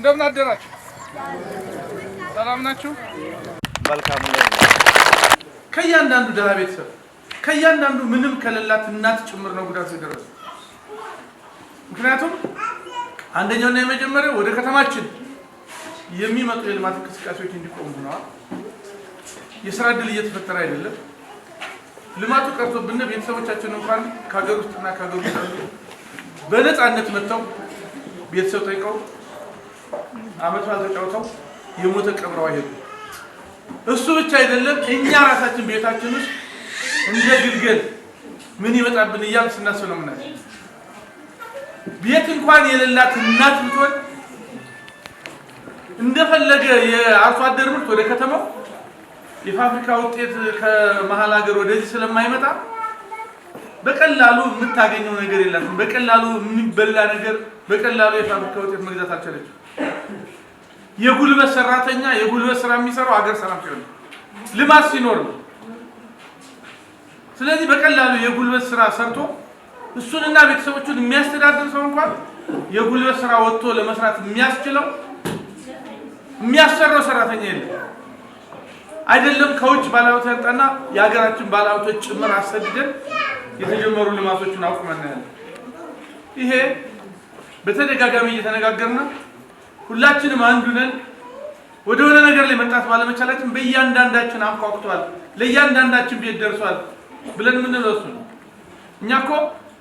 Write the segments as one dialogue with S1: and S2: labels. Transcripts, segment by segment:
S1: እንደምን አደራችሁ? ሰላም ናችሁ?
S2: መልካም ነው።
S1: ከያንዳንዱ ደሃ ቤተሰብ ከያንዳንዱ ምንም ከሌላት እናት ጭምር ነው ጉዳት የደረሰው። ምክንያቱም አንደኛውና የመጀመሪያው ወደ ከተማችን የሚመጡ የልማት እንቅስቃሴዎች እንዲቆሙ ሆነዋል። የሥራ ዕድል እየተፈጠረ አይደለም። ልማቱ ቀርቶብን ቤተሰቦቻችን እንኳን ከሀገር ውስጥና ከሀገር ውጭ በነፃነት መጥተው ቤተሰብ ጠይቀው አመት በዓል ተጫውተው የሞተ ቀብረው አይሄዱ። እሱ ብቻ አይደለም፣ እኛ ራሳችን ቤታችን ውስጥ እንደ ግልገል ምን ይመጣብን እያልን ስናስብ ነው የምናየው። ቤት እንኳን የሌላት እናት ብትሆን እንደፈለገ የአርሶ አደር ምርት ወደ ከተማው የፋብሪካ ውጤት ከመሃል ሀገር ወደዚህ ስለማይመጣ በቀላሉ የምታገኘው ነገር የላትም። በቀላሉ የሚበላ ነገር በቀላሉ የፋብሪካ ውጤት መግዛት አልቻለችም። የጉልበት ሰራተኛ የጉልበት ስራ የሚሰራው ሀገር ሰላም ሲሆን ልማት ሲኖር ነው። ስለዚህ በቀላሉ የጉልበት ስራ ሰርቶ እሱንና ቤተሰቦቹን የሚያስተዳድር ሰው እንኳን የጉልበት ስራ ወጥቶ ለመስራት የሚያስችለው የሚያሰራው ሰራተኛ የለም። አይደለም ከውጭ ባለሀብት ያንጣና የሀገራችን ባለሀብቶች ጭምር አሰድደን የተጀመሩ ልማቶችን አቁመን ያለ ይሄ በተደጋጋሚ እየተነጋገርና ሁላችንም አንዱ ነን ወደሆነ ነገር ላይ መጣት ባለመቻላችን በእያንዳንዳችን አንኳኩቷል፣ ለእያንዳንዳችን ቤት ደርሷል ብለን የምንለው እሱ ነው። እኛ እኮ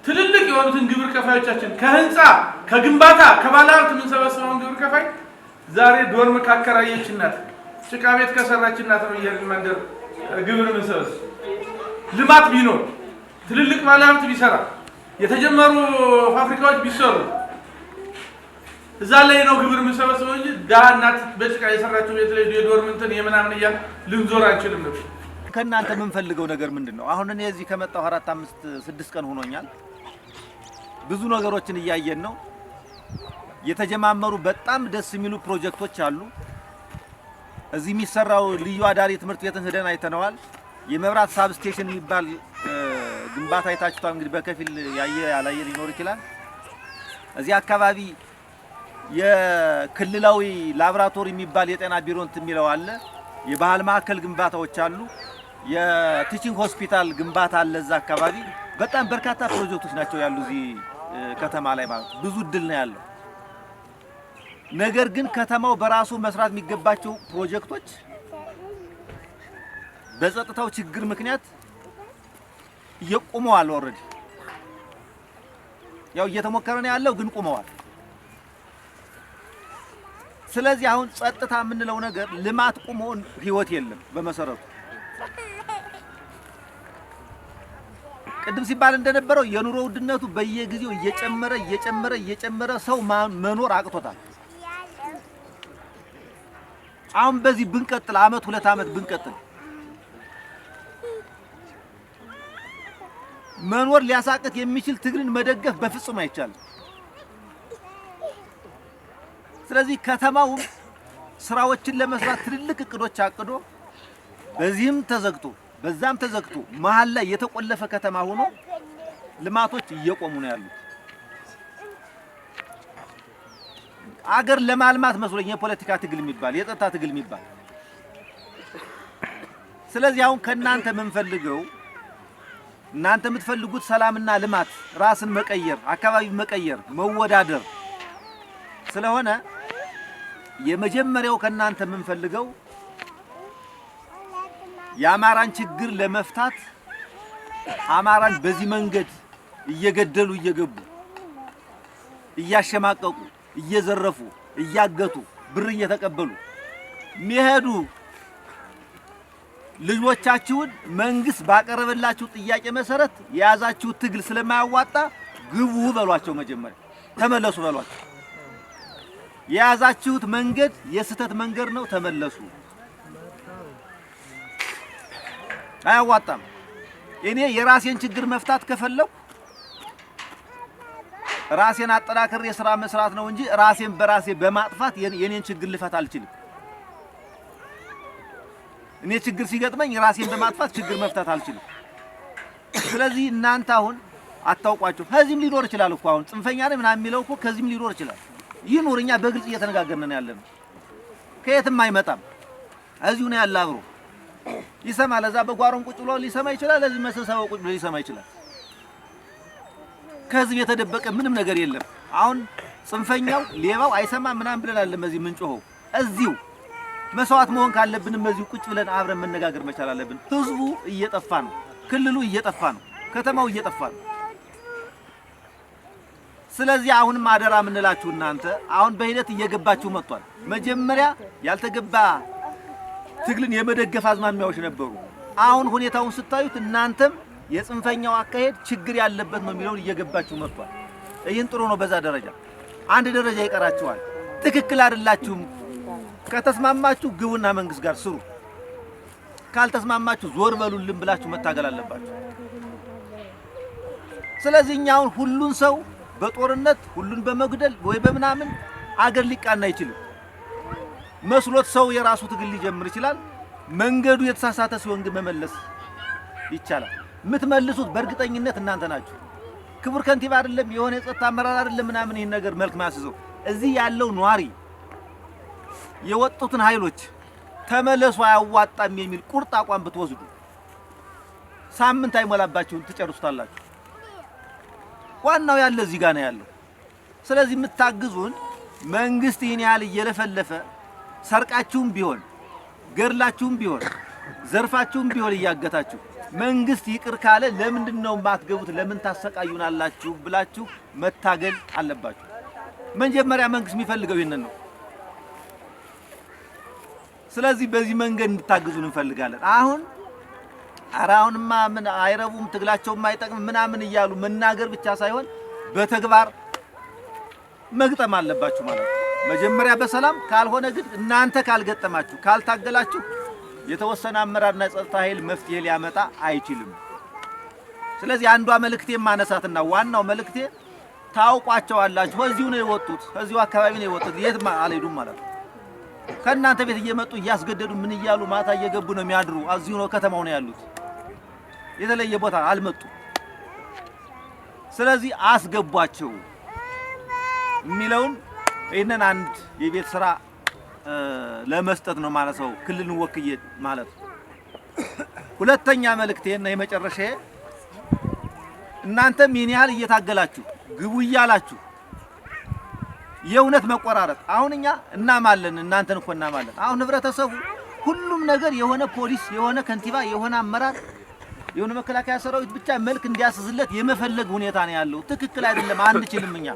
S1: ትልልቅ የሆኑትን ግብር ከፋዮቻችን ከህንፃ ከግንባታ ከባለሀብት የምንሰበስበውን ግብር ከፋይ ዛሬ ዶርም ካከራየች እናት ጭቃ ቤት ከሰራች እናት ነው ይሄን መንደር ግብር የምንሰበስብ። ልማት ቢኖር ትልልቅ ባለሀብት ቢሰራ የተጀመሩ ፋብሪካዎች ቢሰሩ እዛ ላይ ነው ግብር የምንሰበስበው እንጂ ዳህ እናት በጭቃ የሰራችው ቤት ላይ የዶርም እንትን የምናምን እያልን ልንዞር አንችልም ነበር።
S2: ከእናንተ የምንፈልገው ነገር ምንድነው? አሁን እኔ እዚህ ከመጣሁ 4 5 6 ቀን ሆኖኛል። ብዙ ነገሮችን እያየን ነው። የተጀማመሩ በጣም ደስ የሚሉ ፕሮጀክቶች አሉ። እዚህ የሚሰራው ልዩ አዳሪ ትምህርት ቤትን ሄደን አይተነዋል። የመብራት ሳብስቴሽን የሚባል ግንባታ አይታችኋል። እንግዲህ በከፊል ያላየ ሊኖር ይችላል። እዚህ አካባቢ የክልላዊ ላብራቶሪ የሚባል የጤና ቢሮ እንትን የሚለው አለ። የባህል ማዕከል ግንባታዎች አሉ። የቲቺንግ ሆስፒታል ግንባታ አለ። እዛ አካባቢ በጣም በርካታ ፕሮጀክቶች ናቸው ያሉ እዚህ ከተማ ላይ ማለት ብዙ እድል ነው ያለው። ነገር ግን ከተማው በራሱ መስራት የሚገባቸው ፕሮጀክቶች በጸጥታው ችግር ምክንያት እየቆመዋል። ኦሬዲ ያው እየተሞከረ ነው ያለው ግን ቆመዋል። ስለዚህ አሁን ጸጥታ የምንለው ነገር ልማት ቆሞ ህይወት የለም በመሰረቱ። ቅድም ሲባል እንደነበረው የኑሮ ውድነቱ በየጊዜው እየጨመረ ሰው መኖር አቅቶታል። አሁን በዚህ ብንቀጥል አመት 2 አመት ብንቀጥል መኖር ሊያሳቅት የሚችል ትግልን መደገፍ በፍጹም አይቻልም። ስለዚህ ከተማው ስራዎችን ለመስራት ትልልቅ እቅዶች አቅዶ በዚህም ተዘግቶ በዛም ተዘግቶ መሃል ላይ የተቆለፈ ከተማ ሆኖ ልማቶች እየቆሙ ነው ያሉት። አገር ለማልማት መስሎኝ የፖለቲካ ትግል የሚባል የጸጥታ ትግል የሚባል። ስለዚህ አሁን ከናንተ የምንፈልገው እናንተ የምትፈልጉት ሰላምና ልማት፣ ራስን መቀየር፣ አካባቢ መቀየር፣ መወዳደር ስለሆነ የመጀመሪያው ከናንተ የምንፈልገው የአማራን ችግር ለመፍታት አማራን በዚህ መንገድ እየገደሉ እየገቡ እያሸማቀቁ እየዘረፉ እያገቱ ብር እየተቀበሉ የሚሄዱ ልጆቻችሁን መንግስት ባቀረበላችሁ ጥያቄ መሰረት የያዛችሁ ትግል ስለማያዋጣ ግቡ በሏቸው። መጀመሪያ ተመለሱ በሏቸው። የያዛችሁት መንገድ የስተት መንገድ ነው፣ ተመለሱ። አያዋጣም። እኔ የራሴን ችግር መፍታት ከፈለኩ ራሴን አጠናክሬ ስራ መስራት ነው እንጂ ራሴን በራሴ በማጥፋት የኔን ችግር ልፈታ አልችልም። እኔ ችግር ሲገጥመኝ ራሴን በማጥፋት ችግር መፍታት አልችልም። ስለዚህ እናንተ አሁን አታውቋቸው። ከዚህም ሊኖር ይችላል እኮ አሁን ጽንፈኛ ነኝ ምናምን የሚለው እኮ ከዚህም ሊኖር ይችላል። ይኑር። እኛ በግልጽ እየተነጋገርን ያለነው ከየትም አይመጣም። እዚሁ ነው ያለ አብሮ ይሰማል። እዛ በጓሮም ቁጭ ብሎ ሊሰማ ይችላል። እዚህ መሰብሰባው ቁጭ ብሎ ሊሰማ ይችላል። ከህዝብ የተደበቀ ምንም ነገር የለም። አሁን ጽንፈኛው ሌባው አይሰማም ምናምን ብለን አይደለም እዚህ ምንጮኸው። እዚሁ መስዋዕት መሆን ካለብንም እዚሁ ቁጭ ብለን አብረን መነጋገር መቻል አለብን። ህዝቡ እየጠፋ ነው። ክልሉ እየጠፋ ነው። ከተማው እየጠፋ ነው። ስለዚህ አሁንም አደራ የምንላችሁ እናንተ አሁን በሂደት እየገባችሁ መጥቷል። መጀመሪያ ያልተገባ ትግልን የመደገፍ አዝማሚያዎች ነበሩ። አሁን ሁኔታውን ስታዩት እናንተም የጽንፈኛው አካሄድ ችግር ያለበት ነው የሚለውን እየገባችሁ መጥቷል። ይህን ጥሩ ነው። በዛ ደረጃ አንድ ደረጃ ይቀራችኋል። ትክክል አይደላችሁም። ከተስማማችሁ ግቡና መንግስት ጋር ስሩ። ካልተስማማችሁ ዞር በሉልን ብላችሁ መታገል አለባችሁ። ስለዚህ እኛ አሁን ሁሉን ሰው በጦርነት ሁሉን በመግደል ወይ በምናምን አገር ሊቃና አይችልም። መስሎት ሰው የራሱ ትግል ሊጀምር ይችላል። መንገዱ የተሳሳተ ሲሆን ግን መመለስ ይቻላል። የምትመልሱት በእርግጠኝነት እናንተ ናችሁ። ክቡር ከንቲባ አይደለም የሆነ የጸጥታ አመራር አይደለም ምናምን ይሄን ነገር መልክ ማስይዘው እዚህ ያለው ኗሪ የወጡትን ኃይሎች ተመለሱ አያዋጣም የሚል ቁርጥ አቋም ብትወስዱ ሳምንት አይሞላባችሁም ትጨርሱታላችሁ። ዋናው ያለ እዚህ ጋር ነው ያለው። ስለዚህ የምታግዙን መንግስት ይሄን ያህል እየለፈለፈ ሰርቃችሁም ቢሆን ገድላችሁም ቢሆን ዘርፋችሁም ቢሆን እያገታችሁ መንግስት ይቅር ካለ ለምንድነው ማትገቡት? ለምን ታሰቃዩናላችሁ ብላችሁ መታገል አለባችሁ። መጀመሪያ መንግስት የሚፈልገው ይሄንን ነው። ስለዚህ በዚህ መንገድ እንድታግዙን እንፈልጋለን። አሁንማ ምን አይረቡም ትግላቸውም አይጠቅም ምናምን እያሉ መናገር ብቻ ሳይሆን በተግባር መግጠም አለባችሁ ማለት ነው። መጀመሪያ በሰላም ካልሆነ ግን እናንተ ካልገጠማችሁ ካልታገላችሁ የተወሰነ አመራርና ጸጥታ ኃይል መፍትሄ ሊያመጣ አይችልም። ስለዚህ አንዷ መልእክቴ ማነሳትና ዋናው መልእክቴ ታውቋቸዋላችሁ። እዚሁ ነው የወጡት፣ እዚሁ አካባቢ ነው የወጡት። የትም አልሄዱም ማለት ነው። ከእናንተ ቤት እየመጡ እያስገደዱ ምን እያሉ ማታ እየገቡ ነው የሚያድሩ። እዚሁ ነው ከተማው ነው ያሉት። የተለየ ቦታ አልመጡም። ስለዚህ አስገቧቸው የሚለውን ይሄንን አንድ የቤት ስራ ለመስጠት ነው ማለት ነው። ክልልን ወክዬ ማለት ነው። ሁለተኛ መልእክቴና የመጨረሻዬ እናንተም ይሄን ያህል እየታገላችሁ ግቡ እያላችሁ የእውነት መቆራረጥ አሁን እኛ እናማለን፣ እናንተን እኮ እናማለን። አሁን ህብረተሰቡ ሁሉም ነገር የሆነ ፖሊስ፣ የሆነ ከንቲባ፣ የሆነ አመራር፣ የሆነ መከላከያ ሰራዊት ብቻ መልክ እንዲያስዝለት የመፈለግ ሁኔታ ነው ያለው። ትክክል አይደለም። አንችልም እኛ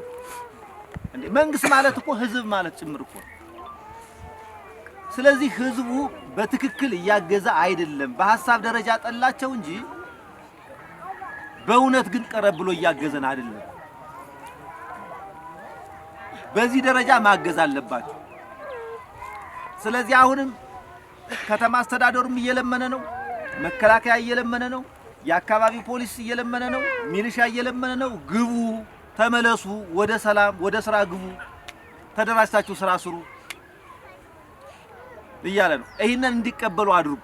S2: እንዴ መንግስት ማለት እኮ ህዝብ ማለት ጭምር እኮ። ስለዚህ ህዝቡ በትክክል እያገዘ አይደለም። በሐሳብ ደረጃ ጠላቸው እንጂ በእውነት ግን ቀረብ ብሎ እያገዘን አይደለም። በዚህ ደረጃ ማገዝ አለባችሁ። ስለዚህ አሁንም ከተማ አስተዳደሩም እየለመነ ነው፣ መከላከያ እየለመነ ነው፣ የአካባቢ ፖሊስ እየለመነ ነው፣ ሚሊሻ እየለመነ ነው። ግቡ፣ ተመለሱ፣ ወደ ሰላም ወደ ስራ ግቡ፣ ተደራጅታችሁ ስራ ስሩ እያለ ነው። ይሄንን እንዲቀበሉ አድርጉ።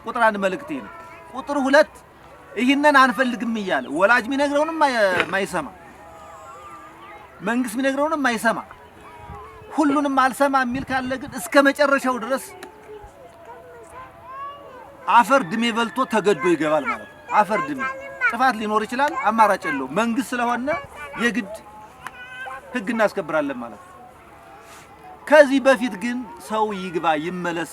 S2: ቁጥር 1 መልእክቴ ነው። ቁጥር 2 ይሄንን አንፈልግም እያለ ወላጅ የሚነግረውንም ማይሰማ መንግስት የሚነግረውንም ማይሰማ ሁሉንም አልሰማ የሚል ካለ ግን እስከ መጨረሻው ድረስ አፈር ድሜ በልቶ ተገዶ ይገባል ማለት ነው። አፈር ድሜ ጥፋት ሊኖር ይችላል፣ አማራጭ የለው። መንግስት ስለሆነ የግድ ህግ እናስከብራለን ማለት ነው። ከዚህ በፊት ግን ሰው ይግባ ይመለስ